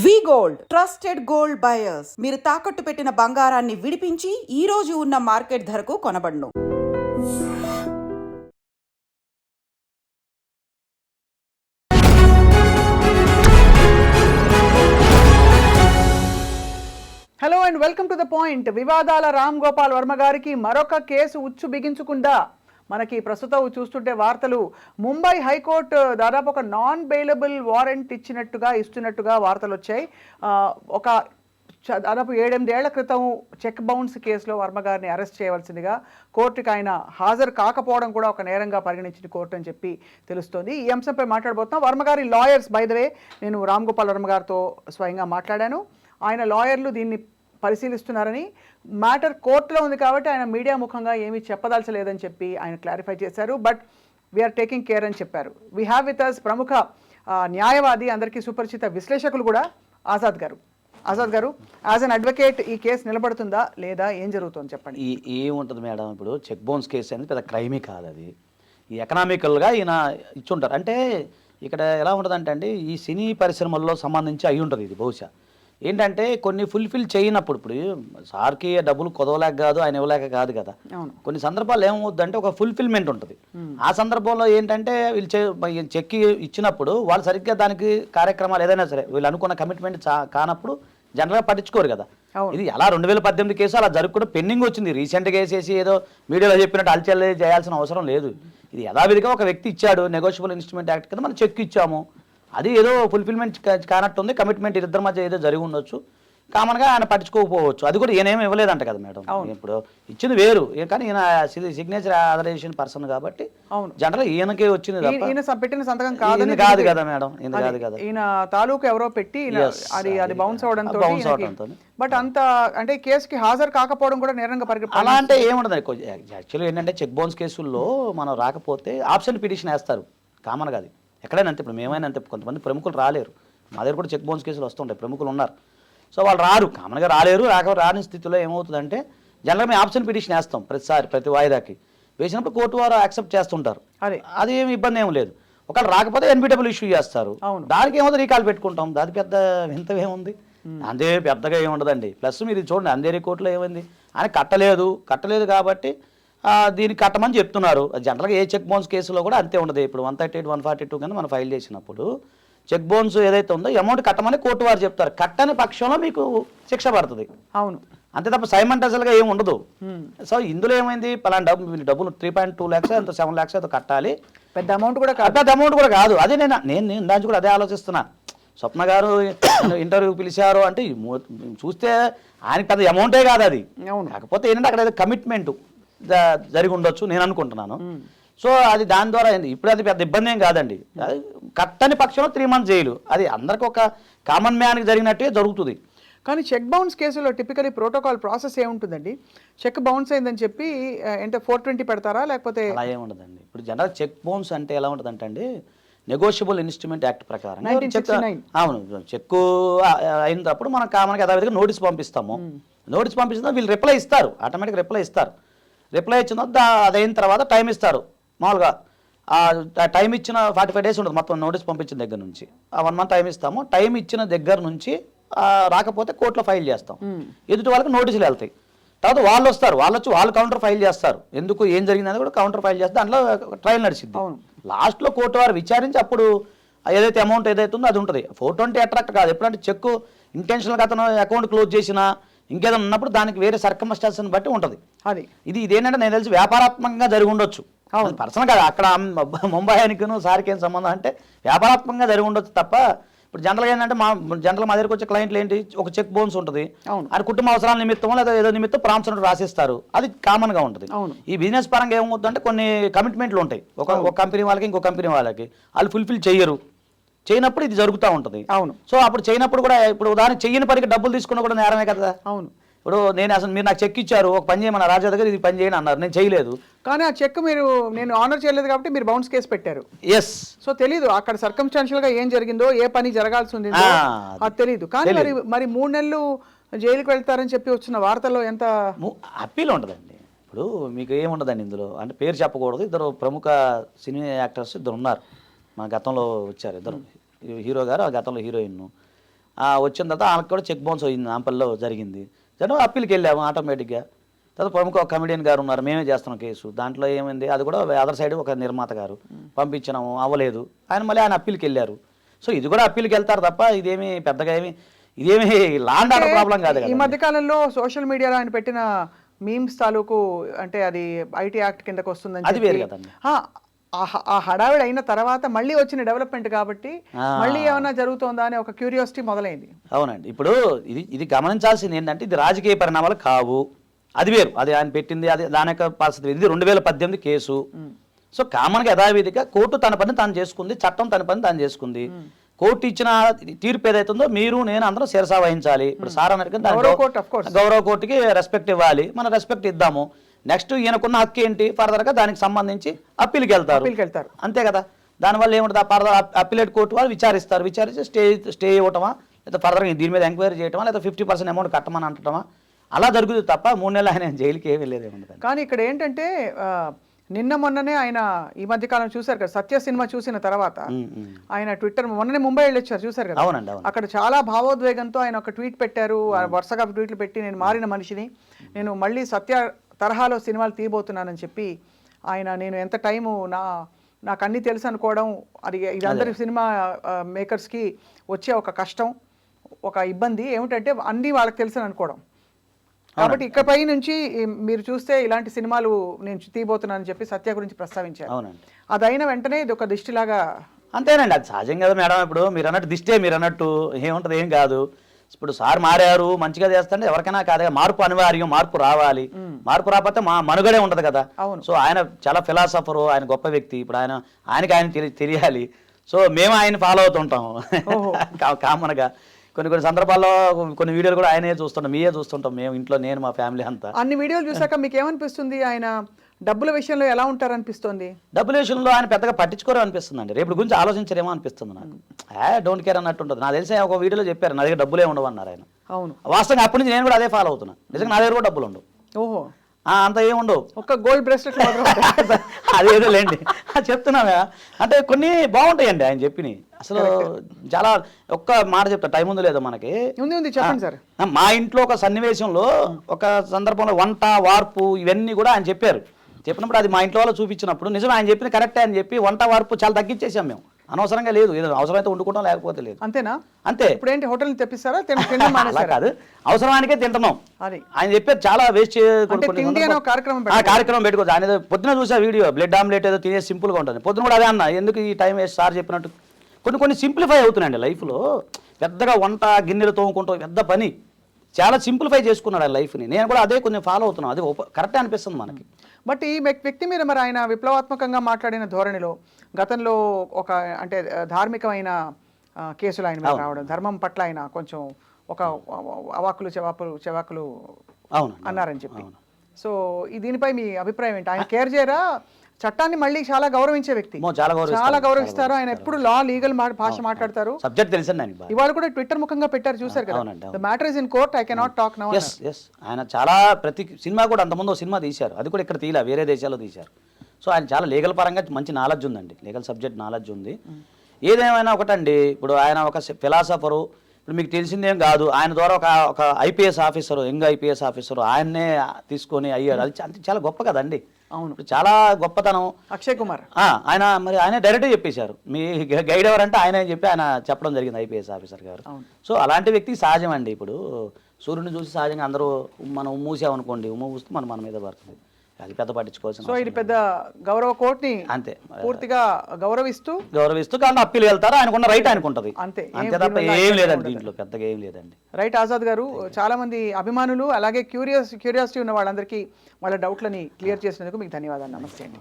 వి gold trusted gold buyers. మీరు తాకట్టు పెట్టిన బంగారాన్ని విడిపించి ఈ రోజు ఉన్న మార్కెట్ ధరకు కొనబడును. Hello and welcome to the point. వివాదాల రామ్ గోపాల్ వర్మ గారికి మరొక కేసు ఉచ్చు బిగించుకుందా? మనకి ప్రస్తుతం చూస్తుంటే వార్తలు, ముంబై హైకోర్టు దాదాపు ఒక నాన్ బెయిలబుల్ వారెంట్ ఇస్తున్నట్టుగా వార్తలు వచ్చాయి. దాదాపు 7-8 ఏళ్ల క్రితం చెక్ బౌన్స్ కేసులో వర్మ గారిని అరెస్ట్ చేయవలసిందిగా కోర్టుకి ఆయన హాజరు కాకపోవడం కూడా ఒక నేరంగా పరిగణించిన కోర్టు అని చెప్పి తెలుస్తోంది. ఈ అంశంపై మాట్లాడబోతున్నాం. వర్మ గారి లాయర్స్, బై ద వే, నేను రామ్ గోపాల్ వర్మ గారితో స్వయంగా మాట్లాడాను. ఆయన లాయర్లు దీన్ని పరిశీలిస్తున్నారని, మ్యాటర్ కోర్టులో ఉంది కాబట్టి ఆయన మీడియా ముఖంగా ఏమీ చెప్పదలచలేదని చెప్పి ఆయన క్లారిఫై చేశారు. బట్ వీఆర్ టేకింగ్ కేర్ అని చెప్పారు. వీ హ్యావ్ విత్ అస్ ప్రముఖ న్యాయవాది, అందరికీ సుపరిచిత విశ్లేషకులు కూడా, ఆజాద్ గారు. ఆజాద్ గారు, యాజ్ అన్ అడ్వకేట్ ఈ కేసు నిలబడుతుందా లేదా, ఏం జరుగుతుంది చెప్పండి. ఏముంటుంది మేడం, ఇప్పుడు చెక్ బౌన్స్ కేసు అనేది పెద్ద క్రైమే కాదు. అది ఈ ఎకనామికల్గా ఈయన ఇచ్చుంటారు. అంటే ఇక్కడ ఎలా ఉంటుందంటే అండి, ఈ సినీ పరిశ్రమల్లో సంబంధించి అయి ఉంటుంది ఇది. బహుశా ఏంటంటే కొన్ని ఫుల్ఫిల్ చేయనప్పుడు, ఇప్పుడు సార్కి డబ్బులు కుదవలేక కాదు, ఆయన ఇవ్వలేక కాదు కదా. కొన్ని సందర్భాలు ఏమవుద్దంటే ఒక ఫుల్ఫిల్మెంట్ ఉంటుంది. ఆ సందర్భంలో ఏంటంటే వీళ్ళు చెక్ ఇచ్చినప్పుడు వాళ్ళు సరిగ్గా దానికి కార్యక్రమాలు ఏదైనా సరే వీళ్ళు అనుకున్న కమిట్మెంట్ కానప్పుడు జనరల్గా పట్టించుకోరు కదా. ఇది అలా 2018 కేసు అలా జరుపుకుంటూ పెండింగ్ వచ్చింది. రీసెంట్గా వేసేసి ఏదో మీడియాలో చెప్పినట్టు అల్చల్ చేయాల్సిన అవసరం లేదు. ఇది యథావిధిగా ఒక వ్యక్తి ఇచ్చాడు, నెగోషియబుల్ ఇన్స్ట్రుమెంట్ యాక్ట్ కింద మనం చెక్ ఇచ్చాము, అది ఏదో ఫుల్ఫిల్మెంట్ కానట్టుంది, కమిట్మెంట్ ఇద్దరి మధ్య ఏదో జరిగి ఉండొచ్చు, కామన్గా ఆయన పట్టించుకోకపోవచ్చు. అది కూడా ఈయనేమి ఇవ్వలేదంట కదా మేడం. ఇప్పుడు ఇచ్చింది వేరు, కానీ ఈయన సిగ్నేచర్ ఆథరైజేషన్ పర్సన్ కాబట్టి జనరల్ ఈయనకే వచ్చింది పెట్టిన సంతకం కాదు కదా మేడం. ఈయన కాదు కదా, ఈయన తాలూకు ఎవరో పెట్టి అది బౌన్స్ అవడంతో. బట్ అంత అంటే కేసుకి హాజరు కాకపోవడం కూడా నేరంగా పరిగణించాలి. అలా అంటే ఏముండదు. యాక్చువల్లీ ఏంటంటే చెక్ బౌన్స్ కేసుల్లో మనం రాకపోతే ఆప్షన్ పిటిషన్ వేస్తారు కామన్గా. అది ఎక్కడైనా అంతే, ఇప్పుడు మేమైనా అంతే. కొంతమంది ప్రముఖులు రాలేరు, మా దగ్గర కూడా చెక్ బౌన్స్ కేసులు వస్తుంటాయి, ప్రముఖులు ఉన్నారు. సో వాళ్ళు రారు, కామన్గా రాలేరు. రాని స్థితిలో ఏమవుతుందంటే జనరల్గా మేము ఆప్షన్ పిటిషన్ వేస్తాం ప్రతి వాయిదాకి. వేసినప్పుడు కోర్టు వారు యాక్సెప్ట్ చేస్తుంటారు, అది ఏమి ఇబ్బంది ఏమి లేదు. ఒకవేళ రాకపోతే ఎన్బిడబ్ల్యూ ఇష్యూ చేస్తారు, దానికి ఏమో రీకాల్ పెట్టుకుంటాం. దాని పెద్ద వింతేముంది, అంతే పెద్దగా ఏముండదండి. ప్లస్ మీరు చూడండి, అందేరి కోర్టులో ఏమైంది, ఆయన కట్టలేదు కాబట్టి దీనికి కట్టమని చెప్తున్నారు. జనరల్గా ఏ చెక్ బౌన్స్ కేసులో కూడా అంతే ఉండదు. ఇప్పుడు 138, 142 కింద మనం ఫైల్ చేసినప్పుడు చెక్ బౌన్స్ ఏదైతే ఉందో అమౌంట్ కట్టమని కోర్టు వారు చెప్తారు. కట్టని పక్షంలో మీకు శిక్ష పడుతుంది. అవును, అంతే తప్ప సైమంటల్గా ఏమి ఉండదు. సో ఇందులో ఏమైంది, పలానా డబ్బులు 3.2 lakhs ఎంత 7 lakhs అయితే కట్టాలి. పెద్ద అమౌంట్ కూడా కాదు. అదే నేను దాని కూడా అదే ఆలోచిస్తున్నా. స్వప్న గారు ఇంటర్వ్యూ పిలిచారు అంటే చూస్తే ఆయనకి పెద్ద అమౌంటే కాదు అది. కాకపోతే ఏంటంటే అక్కడ కమిట్మెంట్ జరిగి ఉండొచ్చు నేను అనుకుంటున్నాను. సో అది దాని ద్వారా అయింది. ఇప్పుడు అది పెద్ద ఇబ్బంది ఏం కాదండి. కట్టని పక్షంలో 3 months జైలు, అది అందరికి ఒక కామన్ మ్యాన్కి జరిగినట్టే జరుగుతుంది. కానీ చెక్ బౌన్స్ కేసులో టిపికలీ ప్రోటోకాల్ ప్రాసెస్ ఏముంటుందండి? చెక్ బౌన్స్ అయిందని చెప్పి అంటే 420 పెడతారా, లేకపోతే అలా ఏముండదండి. ఇప్పుడు జనరల్ చెక్ బౌన్స్ అంటే ఎలా ఉంటుందంటే అండి, నెగోషియబుల్ ఇన్స్ట్రుమెంట్ యాక్ట్ ప్రకారం. అవును, చెక్కు అయినప్పుడు మనం కామన్గా యథావిధిగా నోటీస్ పంపిస్తాము. నోటీస్ పంపిస్తున్నా వీళ్ళు రిప్లై ఇస్తారు, ఆటోమేటిక్గా రిప్లై ఇస్తారు. రిప్లై ఇచ్చిన అదైన తర్వాత టైం ఇస్తారు. మామూలుగా టైం ఇచ్చిన 45 days ఉంటుంది మొత్తం నోటీస్ పంపించిన దగ్గర నుంచి. 1 month టైం ఇస్తాము. టైం ఇచ్చిన దగ్గర నుంచి రాకపోతే కోర్టులో ఫైల్ చేస్తాం. ఎదుటి వాళ్ళకి నోటీసులు వెళ్తాయి. తర్వాత వాళ్ళు వస్తారు, వాళ్ళు కౌంటర్ ఫైల్ చేస్తారు. ఎందుకు ఏం జరిగిందని కూడా కౌంటర్ ఫైల్ చేస్తే దాంట్లో ట్రయల్ నడిచింది. లాస్ట్లో కోర్టు వారు విచారించి అప్పుడు ఏదైతే అమౌంట్ ఏదైతే ఉందో అది ఉంటుంది. 420 అట్రాక్ట్ కాదు. ఎప్పుడంటే చెక్ ఇంటెన్షనల్గా అతను అకౌంట్ క్లోజ్ చేసినా ఇంకేదైనా ఉన్నప్పుడు దానికి వేరే సర్కమ్స్టాన్స్ని బట్టి ఉంటుంది. ఇదేంటంటే నేను తెలిసి వ్యాపారాత్మకంగా జరిగి ఉండొచ్చు, పర్సనల్ కాదు. అక్కడ ముంబై ఆయనకును సార్కి ఏం సంబంధం అంటే వ్యాపారాత్మకంగా జరిగి ఉండొచ్చు తప్ప. ఇప్పుడు జనరల్గా ఏంటంటే మా దగ్గరకు వచ్చే క్లయింట్లు ఏంటి, ఒక చెక్ బౌన్స్ ఉంటుంది, అది కుటుంబ అవసరాల నిమిత్తం లేదా ఏదో నిమిత్తం ప్రాంప్స్ రాసిస్తారు, అది కామన్గా ఉంటుంది. ఈ బిజినెస్ పరంగా ఏమవుతుందంటే కొన్ని కమిట్మెంట్లు ఉంటాయి, ఒక కంపెనీ వాళ్ళకి ఇంకో కంపెనీ వాళ్ళకి, వాళ్ళు ఫుల్ఫిల్ చేయనప్పుడు ఇది జరుగుతూ ఉంటుంది. అవును. సో అప్పుడు చేయనప్పుడు కూడా, ఇప్పుడు ఉదాహరణ చెయ్యని పనికి డబ్బులు తీసుకున్నా కూడా నేరమే కదా. అవును. ఇప్పుడు నేను అసలు మీరు నాకు చెక్ ఇచ్చారు, ఒక పని చేయమన్న రాజా దగ్గర, ఇది పని చేయని అన్నారు, నేను చేయలేదు, కానీ ఆ చెక్ నేను ఆనర్ చేయలేదు కాబట్టి మీరు బౌన్స్ కేసు పెట్టారు. ఎస్. సో తెలీదు అక్కడ సర్కమ్స్టాన్షియల్ గా ఏం జరిగిందో, ఏ పని జరగాల్సి ఉంది అది తెలీదు. కానీ మరి 3 నెలలు జైలుకి వెళ్తారని చెప్పి వచ్చిన వార్తల్లో ఎంత అప్పీల్ ఉంటుందండి. ఇప్పుడు మీకు ఏముండదండి ఇందులో, అంటే పేరు చెప్పకూడదు. 2 ప్రముఖ సినీ యాక్టర్స్ 2 ఉన్నారు, మన గతంలో వచ్చారు. 2 హీరో గారు, ఆ గతంలో హీరోయిన్. వచ్చిన తర్వాత ఆమెకు కూడా చెక్ బౌన్స్ అయింది, నాంపల్లిలో జరిగింది. జనం అప్పీల్కి వెళ్ళాము ఆటోమేటిక్గా. తర్వాత ప్రముఖ కమెడియన్ గారు ఉన్నారు, మేమే చేస్తున్నాం కేసు. దాంట్లో ఏమైంది, అది కూడా అదర్ సైడ్ ఒక నిర్మాత గారు పంపించినాము, అవ్వలేదు. ఆయన అప్పీల్కి వెళ్ళారు. సో ఇది కూడా అప్పీల్కి వెళ్తారు తప్ప ఇదేమి పెద్దగా ఇదేమి లాండ్ ఆర్డర్ ప్రాబ్లం కాదు. ఈ మధ్య కాలంలో సోషల్ మీడియాలో ఆయన పెట్టిన మీమ్స్ తాలూకు అంటే అది ఐటీ యాక్ట్ కిందకు వస్తుందని అది వేరు కదండి. ఆ హడావిడి అయిన తర్వాత మళ్ళీ వచ్చిన డెవలప్మెంట్ కాబట్టి మళ్ళీ ఏమైనా జరుగుతుందా అనే ఒక క్యూరియాసిటీ మొదలైంది. అవునండి. ఇప్పుడు ఇది గమనించాల్సింది ఏంటంటే ఇది రాజకీయ పరిణామాలు కావు, అది వేరు. అది ఆయన పెట్టింది, అది దాని యొక్క పరిస్థితి. ఇది 2018 కేసు. సో కామన్గా యథావిధిగా కోర్టు తన పని తాను చేసుకుంది, చట్టం తన పని తాను చేసుకుంది. కోర్టు ఇచ్చిన తీర్పు ఏదైతుందో మీరు నేను అందరం శిరసా వహించాలి. ఇప్పుడు సార్ అన్నట్టు గౌరవ కోర్టుకి రెస్పెక్ట్ ఇవ్వాలి, మనం రెస్పెక్ట్ ఇద్దాము. నెక్స్ట్ ఈయనకున్న హక్కు ఏంటి, ఫర్దర్గా దానికి సంబంధించి అప్పీల్కి వెళ్తారు, అంతే కదా. దానివల్ల ఏముంటుంది, ఫర్దర్ అప్పీలేట్ కోర్టు వాళ్ళు విచారించి స్టే ఇవ్వటమా, లేదా ఫర్దర్గా దీని మీద ఎంక్వైరీ చేయటమా, లేదా 50% అమౌంట్ కట్టమని అంటమా, అలా జరుగుతుంది తప్ప 3 నెలలు ఆయన జైలుకి ఏమీ వెళ్ళేదేముంది. కానీ ఇక్కడ ఏంటంటే నిన్న మొన్ననే ఆయన ఈ మధ్య కాలం చూశారు కదా, సత్య సినిమా చూసిన తర్వాత ఆయన ట్విట్టర్ మొన్ననే ముంబై వెళ్ళొచ్చారు, చూశారు కదా. అవునండి. అక్కడ చాలా భావోద్వేగంతో ఆయన ఒక ట్వీట్ పెట్టారు, వరుసగా ట్వీట్లు పెట్టి నేను మారిన మనిషిని, నేను మళ్ళీ సత్య తరహాలో సినిమాలు తీయబోతున్నానని చెప్పి ఆయన నేను ఎంత టైము నాకు అన్నీ తెలుసు అనుకోవడం, అది ఇదందరి సినిమా మేకర్స్కి వచ్చే ఒక కష్టం, ఒక ఇబ్బంది ఏమిటంటే అన్నీ వాళ్ళకి తెలుసు అనుకోవడం. కాబట్టి ఇకపై నుంచి మీరు చూస్తే ఇలాంటి సినిమాలు నేను తీయబోతున్నానని చెప్పి సత్య గురించి ప్రస్తావించారు. అవునండి. అది అయిన వెంటనే ఇది ఒక దిష్టిలాగా. అంతేనండి, అది సహజం కదా మేడం. ఇప్పుడు మీరు అన్నట్టు దిష్టే, మీరు అన్నట్టు ఏముంటుంది, ఏం కాదు. ఇప్పుడు సార్ మారారు, మంచిగా చేస్తుంటే ఎవరికైనా కాదు, మార్పు అనివార్యం, మార్పు రావాలి. మార్పు రాకపోతే మనుగడే ఉండదు కదా. సో ఆయన చాలా ఫిలాసఫరు, ఆయన గొప్ప వ్యక్తి. ఇప్పుడు ఆయనకి తెలియాలి. సో మేము ఆయన ఫాలో అవుతుంటాం కామన్గా. కొన్ని సందర్భాల్లో కొన్ని వీడియోలు కూడా ఆయనే చూస్తుంటాం, మీరే చూస్తుంటాం మేము ఇంట్లో, నేను మా ఫ్యామిలీ అంతా. అన్ని వీడియోలు చూసాక మీకు ఏమనిపిస్తుంది, ఆయన డబ్బుల విషయంలో ఎలా ఉంటారనిపిస్తుంది? డబ్బుల విషయంలో ఆయన పెద్దగా పట్టించుకోరు అనిపిస్తుంది అండి. రేపు గురించి ఆలోచించరేమో అనిపిస్తుంది నాకు. డోంట్ కేర్ అన్నట్టు ఉంటుంది. నాకు తెలిసి ఒక వీడియోలో చెప్పారు, నా దగ్గర డబ్బులే ఉండవు అన్నారు ఆయన. అవును, వాస్తవంగా అప్పటి నుంచి నేను కూడా అదే ఫాలో అవుతున్నా. నిజంగా నా దగ్గర కూడా డబ్బులు ఉండవు. ఓహో, అంత ఏముండవు, ఒక గోల్డ్ బ్రేస్లెట్ అదేదో లేండి చెప్తున్నామే. అంటే కొన్ని బాగుంటాయండి ఆయన చెప్పినవి. అసలు చాలా ఒక్క మాట చెప్తా, టైం ఉందో లేదో మనకి. చెప్పండి సార్. మా ఇంట్లో ఒక సన్నివేశంలో ఒక సందర్భంలో వంట వార్పు ఇవన్నీ కూడా ఆయన చెప్పినప్పుడు అది మా ఇంట్లో వాళ్ళు చూపించినప్పుడు నిజం ఆయన చెప్పిన కరెక్టే అని చెప్పి వంట వార్పు చాలా తగ్గించేసాం మేము. అనవసరంగా లేదు, ఏదో అవసరమైతే వండుకుంటాం, లేకపోతే లేదు. అంతేనా? అంతే. ఇప్పుడు ఏంటి, హోటల్ తెప్పిస్తారా? కాదు, అవసరానికే తింటున్నాం. అది ఆయన చెప్పేది చాలా వేస్ట్ కార్యక్రమం పెట్టుకోవచ్చు. ఆయన పొద్దున చూసా వీడియో, బ్లడ్ ఆమ్లెట్ ఏదో తినే సింపుల్ గా ఉంటుంది. పొద్దున కూడా అదే అన్న, ఎందుకు ఈ టైం వేస్ట్, సార్ చెప్పినట్టు కొన్ని సింప్లిఫై అవుతున్నాయండి లైఫ్లో. పెద్దగా వంట గిన్నెలు తోముకుంటాం, పెద్ద పని చాలా సింప్లిఫై చేసుకున్నాడు ఆ లైఫ్ని. నేను కూడా అదే కొంచెం ఫాలో అవుతున్నాను, అది కరెక్టే అనిపిస్తుంది మనకి. బట్ ఈ వ్యక్తి మీద మరి ఆయన విప్లవాత్మకంగా మాట్లాడిన ధోరణిలో గతంలో ఒక అంటే ధార్మికమైన కేసులు ఆయన మీద రావడం, ధర్మం పట్ల ఆయన కొంచెం ఒక అవాకులు చెవాకులు అన్నారని చెప్పి. సో దీనిపై మీ అభిప్రాయం ఏంటి? ఆయన కేర్ చేయరా? చట్టాన్ని మళ్ళీ చాలా గౌరవించే వ్యక్తి, చాలా గౌరవిస్తారు ఆయన. ఎప్పుడు లీగల్ భాష మాట్లాడతారు. సబ్జెక్ట్ తెలుసండి. ఇవాళ కూడా ట్విట్టర్ ముఖంగా పెట్టారు, చూసారు కదా, the matter is in court, I cannot talk now. ఆయన చాలా ప్రతి సినిమా కూడా అంతకుముందు ఒక సినిమా తీశారు, అది కూడా ఇక్కడ తీయలే, వేరే దేశాల్లో తీశారు. సో ఆయన చాలా లీగల్ పరంగా మంచి నాలెడ్జ్ ఉందండి, లీగల్ సబ్జెక్ట్ నాలెడ్జ్ ఉంది. ఏదేమైనా ఒకటండి, ఇప్పుడు ఆయన ఒక ఫిలాసఫరు. ఇప్పుడు మీకు తెలిసిందేం కాదు, ఆయన ద్వారా ఒక IPS officer, young IPS officer ఆయన్నే తీసుకొని అయ్యాడు. అది చాలా గొప్ప కదండి. అవును, చాలా గొప్పతనం. అక్షయ్ కుమార్ ఆయన డైరెక్ట్గా చెప్పేశారు, మీ గైడ్ ఎవరంటే ఆయన చెప్పి ఆయన చెప్పడం జరిగింది, ఐపీఎస్ ఆఫీసర్ గారు. సో అలాంటి వ్యక్తి సహజం అండి. ఇప్పుడు సూర్యుడిని చూసి సహజంగా అందరూ మనం మూసామనుకోండి, మూస్తే మన మీద పడుతుంది, అది పెద్ద పట్టించుకోవాల్సిన. సో ఇది పెద్ద గౌరవ కోర్టుని అంతే పూర్తిగా గౌరవిస్తూ కానీ అప్పీల్ వెళ్తారు, ఆయనకున్న రైట్ ఆయనకుంటది, అంతే తప్ప ఏం లేదండి దీంట్లో, పెద్దగా ఏం లేదండి. రైట్. ఆజాద్ గారు, చాలా మంది అభిమానులు అలాగే క్యూరియాసిటీ ఉన్న వాళ్ళందరికీ వాళ్ళ డౌట్లని క్లియర్ చేసినందుకు మీకు ధన్యవాదాలు. నమస్తే అండి.